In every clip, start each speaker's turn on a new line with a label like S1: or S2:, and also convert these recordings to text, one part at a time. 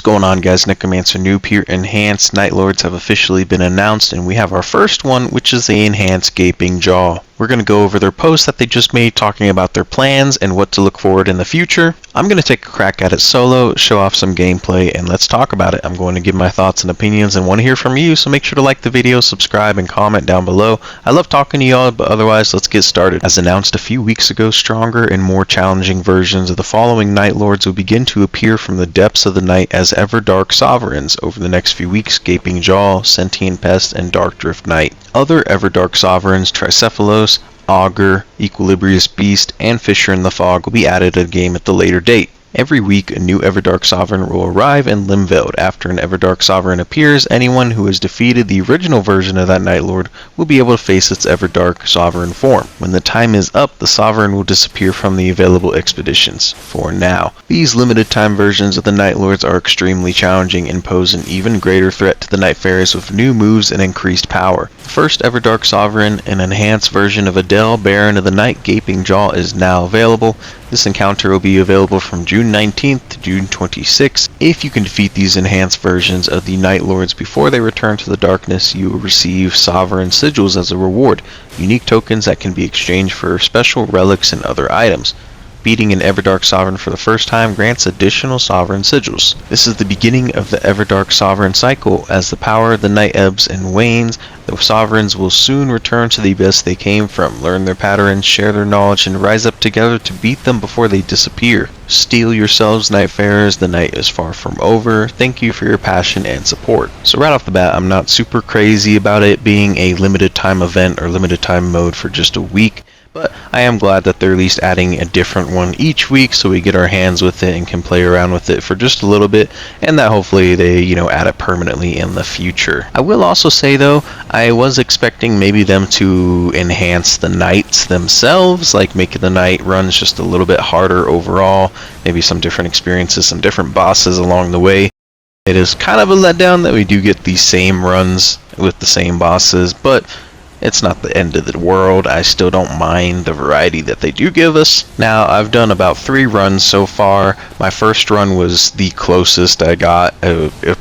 S1: going on, guys? Necromancer Noob here. Enhanced Nightlords have officially been announced, and we have our first one, which is the Enhanced Gaping Jaw. We're going to go over their post that they just made talking about their plans and what to look forward in the future. I'm going to take a crack at it solo, show off some gameplay, and let's talk about it. I'm going to give my thoughts and opinions and want to hear from you, so make sure to like the video, subscribe, and comment down below. I love talking to y'all, but otherwise, let's get started. As announced a few weeks ago, stronger and more challenging versions of the following Nightlords will begin to appear from the depths of the night as Everdark Sovereigns over the next few weeks: Gaping Jaw, Sentient Pest, and Dark Drift Knight. Other Everdark Sovereigns, Tricephalos, Augur, Equilibrious Beast, and Fisher in the Fog will be added to the game at the later date. Every week, a new Everdark Sovereign will arrive in Limveld. After an Everdark Sovereign appears, anyone who has defeated the original version of that Nightlord will be able to face its Everdark Sovereign form. When the time is up, the Sovereign will disappear from the available expeditions. For now, these limited time versions of the Nightlords are extremely challenging and pose an even greater threat to the Nightfarers with new moves and increased power. The first Everdark Sovereign, an enhanced version of Adele, Baron of the Night, Gaping Jaw, is now available. This encounter will be available from June 19th to June 26th. If you can defeat these enhanced versions of the Nightlords before they return to the darkness, you will receive Sovereign Sigils as a reward, unique tokens that can be exchanged for special relics and other items. Beating an Everdark Sovereign for the first time grants additional Sovereign Sigils. This is the beginning of the Everdark Sovereign cycle. As the power of the night ebbs and wanes, the Sovereigns will soon return to the abyss they came from, learn their patterns, share their knowledge, and rise up together to beat them before they disappear. Steel yourselves, Nightfarers, the night is far from over. Thank you for your passion and support. So right off the bat, I'm not super crazy about it being a limited time event or limited time mode for just a week. But I am glad that they're at least adding a different one each week so we get our hands with it and can play around with it for just a little bit, and that hopefully they, add it permanently in the future. I will also say though, I was expecting maybe them to enhance the knights themselves, like make the night runs just a little bit harder overall, maybe some different experiences, some different bosses along the way. It is kind of a letdown that we do get the same runs with the same bosses, but it's not the end of the world. I still don't mind the variety that they do give us. Now, I've done about 3 runs so far. My first run was the closest I got.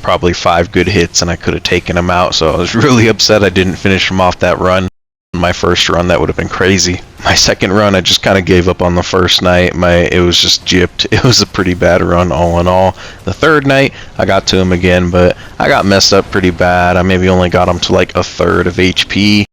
S1: Probably 5 good hits and I could have taken them out, so I was really upset I didn't finish them off that run. My first run, that would have been crazy. My second run, I just kind of gave up on the first night. It was just gypped. It was a pretty bad run all in all. The third night, I got to him again, but I got messed up pretty bad. I maybe only got him to like a third of HP.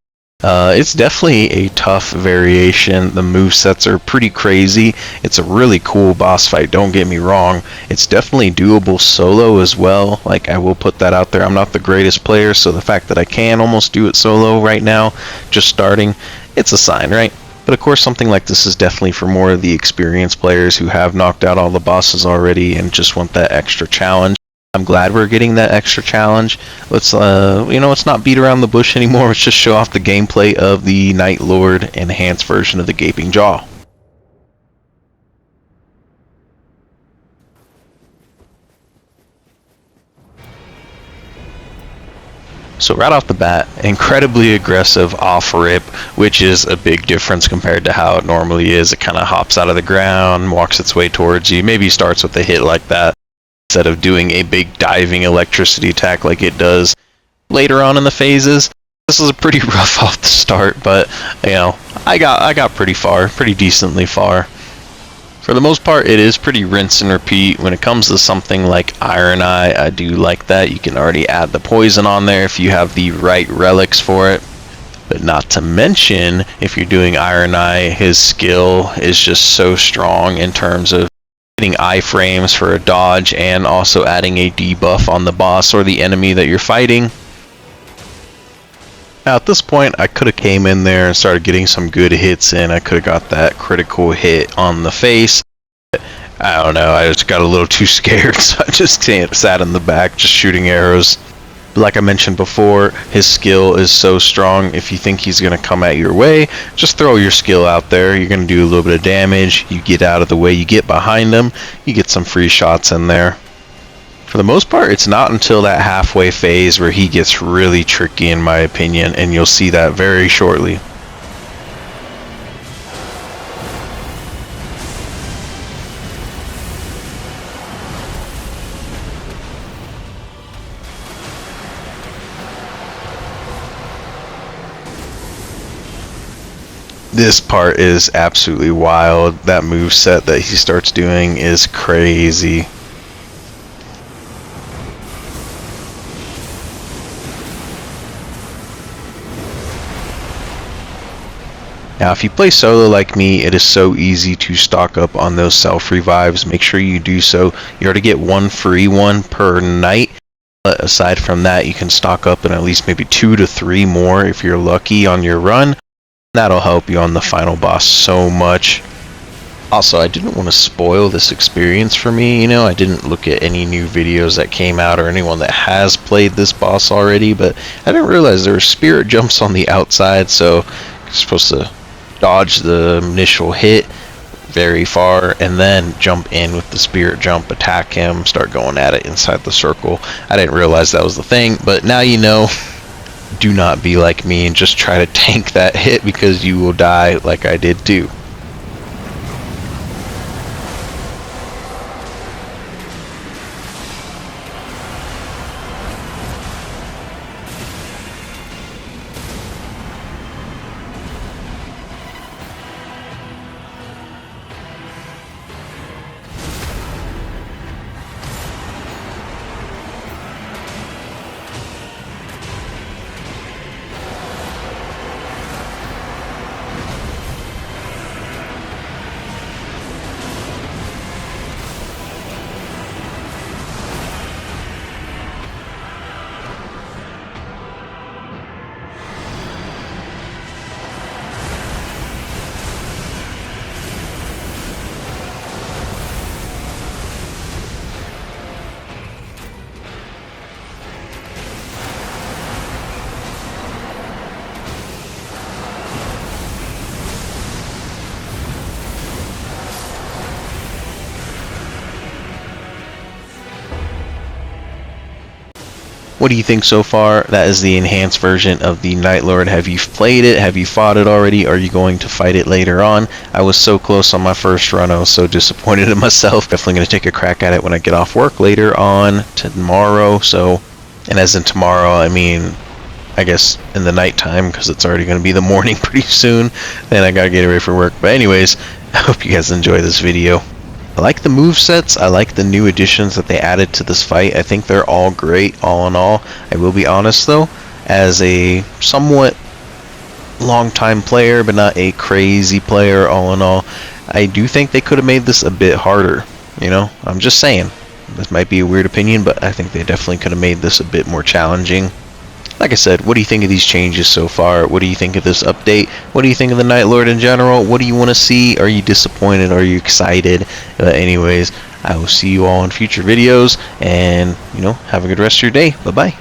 S1: It's definitely a tough variation. The movesets are pretty crazy. It's a really cool boss fight, don't get me wrong. It's definitely doable solo as well. Like, I will put that out there. I'm not the greatest player, so the fact that I can almost do it solo right now, just starting, it's a sign, right? But of course, something like this is definitely for more of the experienced players who have knocked out all the bosses already and just want that extra challenge. I'm glad we're getting that extra challenge. Let's not beat around the bush anymore. Let's just show off the gameplay of the Nightlord enhanced version of the Gaping Jaw. So right off the bat, incredibly aggressive off-rip, which is a big difference compared to how it normally is. It kind of hops out of the ground, walks its way towards you, maybe starts with a hit like that, instead of doing a big diving electricity attack like it does later on in the phases. This is a pretty rough off the start, but I got pretty decently far. For the most part, it is pretty rinse and repeat. When it comes to something like Iron Eye, I do like that. You can already add the poison on there if you have the right relics for it. But not to mention, if you're doing Iron Eye, his skill is just so strong in terms of getting iframes for a dodge and also adding a debuff on the boss or the enemy that you're fighting. Now at this point, I could have came in there and started getting some good hits in. I could have got that critical hit on the face. I don't know, I just got a little too scared, so I just sat in the back just shooting arrows. Like I mentioned before, his skill is so strong. If you think he's going to come at your way, just throw your skill out there. You're going to do a little bit of damage. You get out of the way, you get behind him, you get some free shots in there. For the most part, it's not until that halfway phase where he gets really tricky, in my opinion, and you'll see that very shortly. This part is absolutely wild. That move set that he starts doing is crazy. Now, if you play solo like me, it is so easy to stock up on those self revives. Make sure you do so. You already get one free one per night. But aside from that, you can stock up in at least maybe 2 to 3 more if you're lucky on your run. That'll help you on the final boss so much. Also, I didn't want to spoil this experience for me, you know, I didn't look at any new videos that came out or anyone that has played this boss already, but I didn't realize there were spirit jumps on the outside, so you're supposed to dodge the initial hit very far and then jump in with the spirit jump, attack him, start going at it inside the circle. I didn't realize that was the thing, but now you know. Do not be like me and just try to tank that hit, because you will die like I did too. What do you think so far? That is the enhanced version of the Nightlord. Have you played it? Have you fought it already? Are you going to fight it later on? I was so close on my first run. I was so disappointed in myself. Definitely going to take a crack at it when I get off work later on tomorrow. So, and as in tomorrow, I mean, I guess in the nighttime, because it's already going to be the morning pretty soon. Then I got to get ready for work. But anyways, I hope you guys enjoy this video. I like the movesets. I like the new additions that they added to this fight. I think they're all great, all in all. I will be honest though, as a somewhat long-time player, but not a crazy player, all in all, I do think they could have made this a bit harder. You know, I'm just saying. This might be a weird opinion, but I think they definitely could have made this a bit more challenging. Like I said, what do you think of these changes so far? What do you think of this update? What do you think of the Nightlord in general? What do you want to see? Are you disappointed? Are you excited? Anyways, I will see you all in future videos, and, you know, have a good rest of your day. Bye-bye.